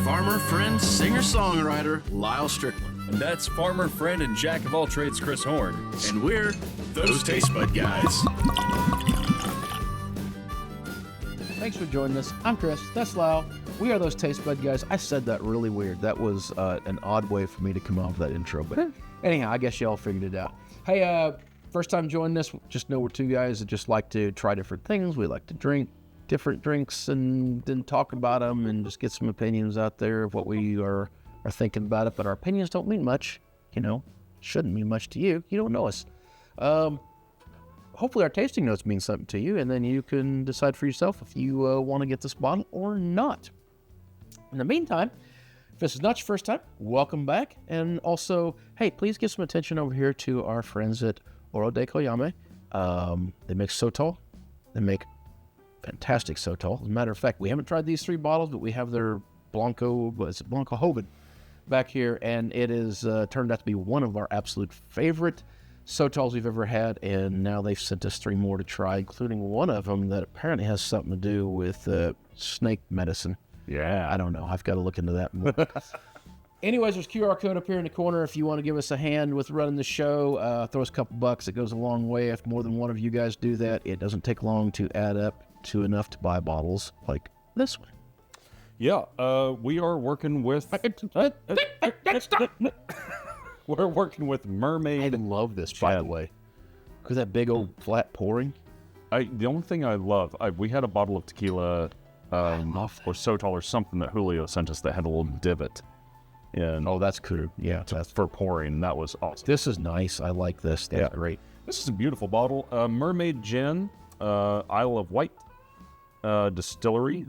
farmer, friend, singer-songwriter, Lyal Strickland. And that's farmer, friend, and jack of all trades, Chris Horn. And we're those Tastebudguys. Thanks for joining us. I'm Chris. That's Lyal. We are those Tastebudguys. I said that really weird. That was an odd way for me to come off that intro. But anyhow, I guess y'all figured it out. Hey, first time joining us, just know we're two guys that just like to try different things. We like to drink different drinks and then talk about them and just get some opinions out there of what we are thinking about it. But our opinions don't mean much. You know, shouldn't mean much to you. You don't know us. Hopefully our tasting notes mean something to you, and then you can decide for yourself if you want to get this bottle or not. In the meantime, if this is not your first time, welcome back. And also, hey, please give some attention over here to our friends at Oro de Koyame. They make Sotol. They make fantastic Sotol. As a matter of fact, we haven't tried these three bottles, but we have their Blanco Joven back here, and it is turned out to be one of our absolute favorite Sotols we've ever had, and now they've sent us three more to try, including one of them that apparently has something to do with snake medicine. Yeah, I don't know. I've got to look into that more. Anyways, there's QR code up here in the corner if you want to give us a hand with running the show. Throw us a couple bucks. It goes a long way. If more than one of you guys do that, it doesn't take long to add up to enough to buy bottles like this one. Yeah, we are working with... We're working with Mermaid. I love this, by the way. Because that big old flat pouring. The only thing I love, we had a bottle of tequila or Sotol or something that Julio sent us that had a little divot. And oh, that's cool. Yeah, that's for pouring. That was awesome. This is nice. I like this. That's great. This is a beautiful bottle. Mermaid Gin, Isle of Wight Distillery.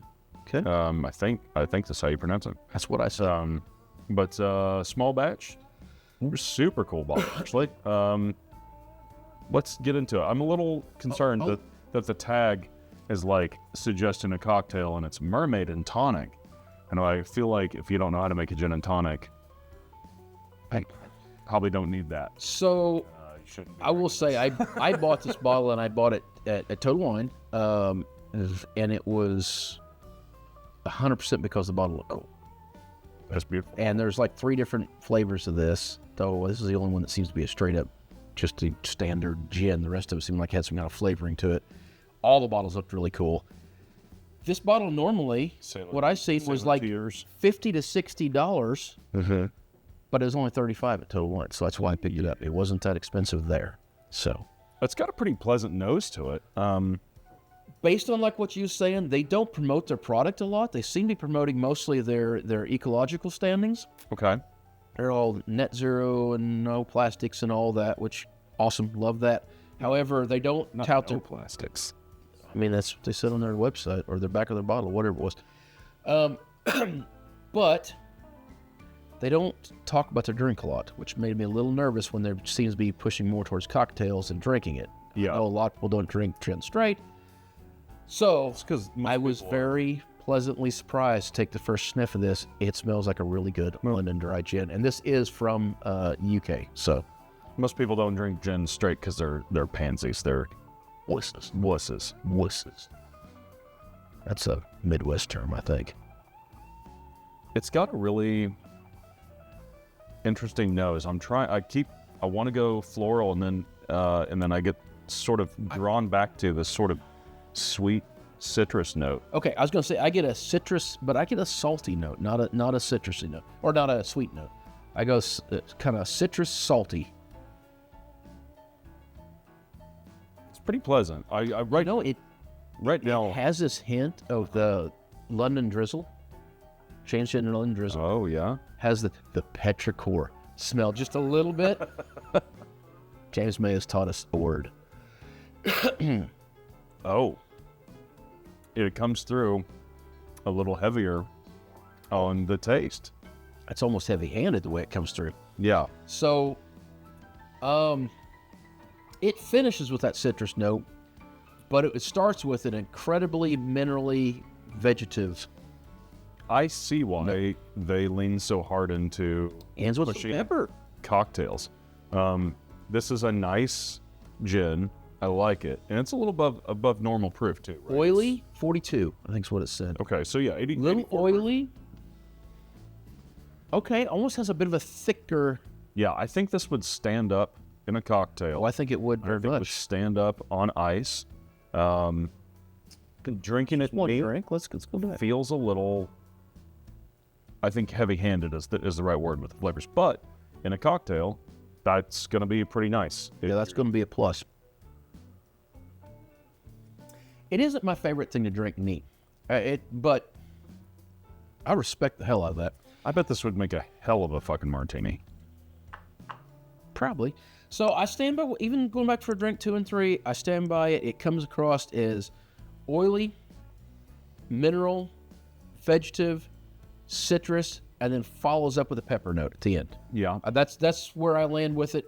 Okay. I think that's how you pronounce it. That's what I said. But small batch. Super cool bottle, actually. Let's get into it. I'm a little concerned that the tag is like suggesting a cocktail and it's mermaid and tonic. And I feel like if you don't know how to make a gin and tonic, I probably don't need that. So I will say I bought this bottle and I bought it at Total Wine, and it was 100% because the bottle looked cool. That's beautiful. And there's like three different flavors of this, though this is the only one that seems to be a straight up, just a standard gin. The rest of it seemed like it had some kind of flavoring to it. All the bottles looked really cool. This bottle normally, what I seen was like $50 to $60, but it was only $35 at Total Wine, so that's why I picked it up. It wasn't that expensive there. So it's got a pretty pleasant nose to it. Based on like what you were saying, they don't promote their product a lot. They seem to be promoting mostly their ecological standings. Okay. They're all net zero and no plastics and all that, which awesome, love that. However, they don't tout their plastics. I mean, that's what they said on their website or the back of their bottle, whatever it was. But they don't talk about their drink a lot, which made me a little nervous when there seems to be pushing more towards cocktails and drinking it. Yeah. I know a lot of people don't drink gin straight. So I was very pleasantly surprised to take the first sniff of this. It smells like a really good London dry gin. And this is from UK. So most people don't drink gin straight because they're pansies. They're wusses. That's a Midwest term, I think. It's got a really interesting nose. I want to go floral, and then I get sort of drawn back to this sort of sweet citrus note. Okay, I was going to say I get a citrus, but I get a salty note, not a citrusy note, or not a sweet note. I go kind of citrus salty. It's pretty pleasant. It has this hint of the London drizzle. Changed it into London drizzle. Oh yeah. Has the petrichor smell just a little bit. James May has taught us a word. Oh. It comes through a little heavier on the taste. It's almost heavy-handed the way it comes through. Yeah. So, it finishes with that citrus note, but it starts with an incredibly minerally vegetative. I see why they lean so hard into ends with some pepper cocktails. This is a nice gin. I like it, and it's a little above normal proof too. Right? Oily, 42, I think is what it said. Okay, so yeah, 80. Little 84. oily, Okay, almost has a bit of a thicker. Yeah, I think this would stand up in a cocktail. Oh, I think it would I very think it would much. stand up on ice. Drinking it One neat drink. Let's go do it. feels a little, I think heavy-handed is the right word with the flavors. But in a cocktail, that's going to be pretty nice. Yeah, that's going to be a plus. It isn't my favorite thing to drink neat, but I respect the hell out of that. I bet this would make a hell of a fucking martini. Probably. So I stand by, even going back for drink 2 and 3, I stand by it. It comes across as oily, mineral, vegetative, citrus, and then follows up with a pepper note at the end. Yeah. That's where I land with it.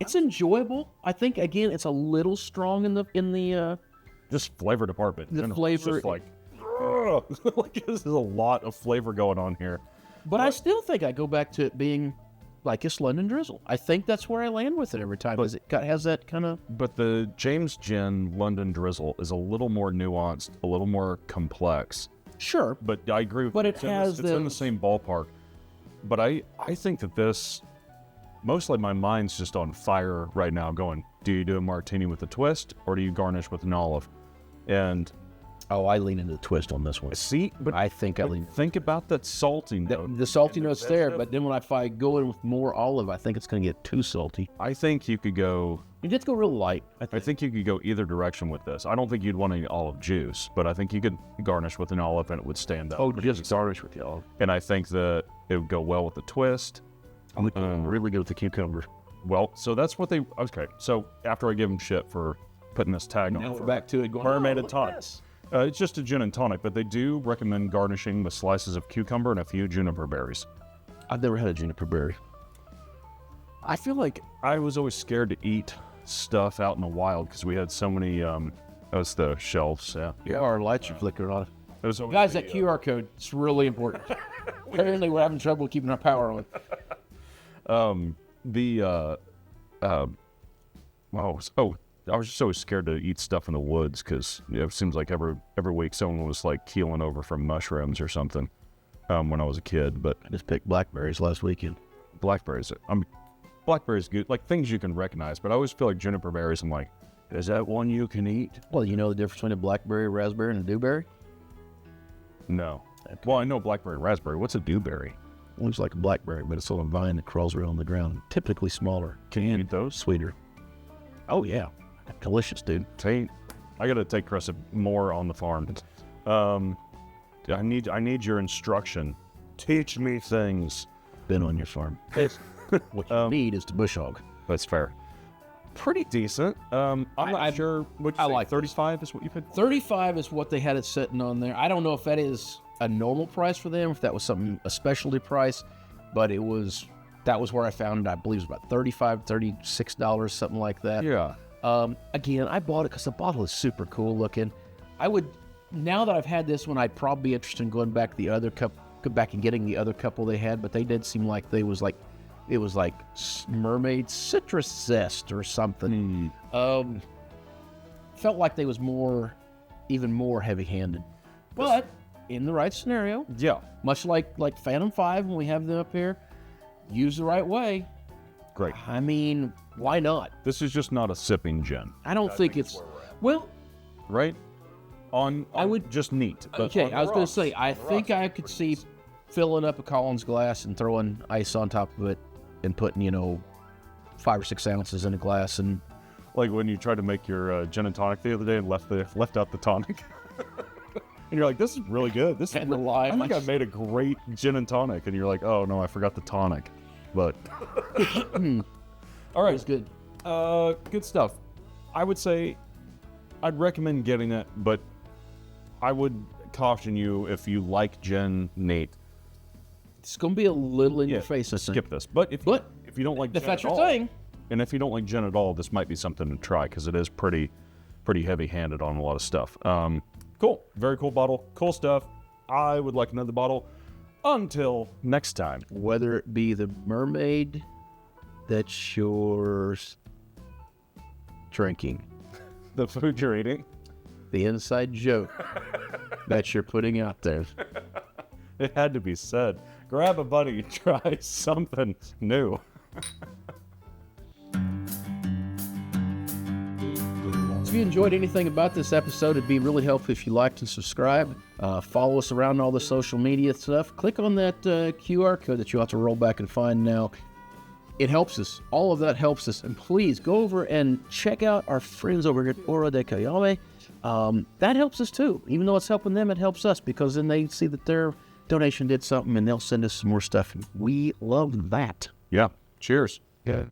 It's enjoyable. I think again, it's a little strong in the Just flavor department. The flavor- It's just like, ugh. Like, this is a lot of flavor going on here. but I still think I go back to it being like it's London Drizzle. I think that's where I land with it every time because has that kind of. But the James Gin London Drizzle is a little more nuanced, a little more complex. Sure. But I agree with But you. it has It's in the those- same ballpark. But I think that this, mostly my mind's just on fire right now going, do you do a martini with a twist or do you garnish with an olive? And Oh, I lean into the twist on this one. see, but I think I lean. think about that salty note. The salty note's there, but then if I go in with more olive, I think it's going to get too salty. I think you could go, You just go real light. I think you could go either direction with this. I don't think you'd want any olive juice, but I think you could garnish with an olive and it would stand up. Oh, just garnish with the olive. And I think that it would go well with the twist. I'm really good with the cucumber. Well, so that's what they, okay. So after I give them shit for putting this tag on, Now we're back to it. Going, Mermaid oh, and look at tonic. this. It's just a gin and tonic, but they do recommend garnishing with slices of cucumber and a few juniper berries. I've never had a juniper berry. I feel like I was always scared to eat stuff out in the wild because we had so many, that's the shelves, yeah. Our lights are flickering on. It was always Guys, that QR code, it's really important. Apparently, we're having trouble keeping our power on. I was just always scared to eat stuff in the woods because it seems like every week someone was like keeling over from mushrooms or something when I was a kid. But I just picked blackberries last weekend. blackberries, blackberries good, like things you can recognize. But I always feel like juniper berries. I'm like, is that one you can eat? Well, you know the difference between a blackberry, raspberry, and a dewberry? No. Well, I know blackberry and raspberry. What's a dewberry? Looks like a blackberry, but it's on a vine that crawls around the ground. Typically smaller. Can you eat those? Sweeter. Oh, yeah. Delicious, dude. I gotta take Chris more on the farm. I need your instruction. Teach me things. Been on your farm. What you need is the bush hog. That's fair. Pretty decent. I'm not sure. I like 35 is what you paid. 35 is what they had it sitting on there. I don't know if that is a normal price for them, if that was a specialty price, but that was where I found it. I believe it was about $35, $36, something like that. Yeah. Again, I bought it because the bottle is super cool looking. Now that I've had this one, I'd probably be interested in going back go back and getting the other couple they had, but they did seem like it was like mermaid citrus zest or something. Felt like they was even more heavy-handed, but in the right scenario, Yeah. much like Phantom 5 when we have them up here, used the right way. Great. I mean, why not? This is just not a sipping gin, I don't think it's well. right? I would- just neat. But Okay, on I was the going to rocks. say, I think I could see filling up a Collins glass and throwing ice on top of it and putting, 5 or 6 ounces in a glass. And Like when you tried to make your gin and tonic the other day and left out the tonic. And you're like, this is really good. This is And the lime. I think I made a great gin and tonic. And you're like, oh no, I forgot the tonic. But all it right, was good. good stuff. I would say I'd recommend getting it, but I would caution you if you like gin, Nate. It's going to be a little in your face, I think. Skip this. But if you don't like If gin that's at your all, thing. and if you don't like gin at all, this might be something to try because it is pretty heavy-handed on a lot of stuff. Cool, very cool bottle, cool stuff. I would like another bottle. Until next time. Whether it be the mermaid that's yours drinking, The food you're eating. the inside joke that you're putting out there. It had to be said. Grab a buddy and try something new. If you enjoyed anything about this episode, it'd be really helpful if you liked and subscribe. Follow us around all the social media stuff. Click on that QR code that you'll have to roll back and find now. It helps us. All of that helps us. And please go over and check out our friends over at Oro de Cayame. That helps us too. Even though it's helping them, it helps us because then they see that their donation did something and they'll send us some more stuff. We love that. Yeah. Cheers. Yeah.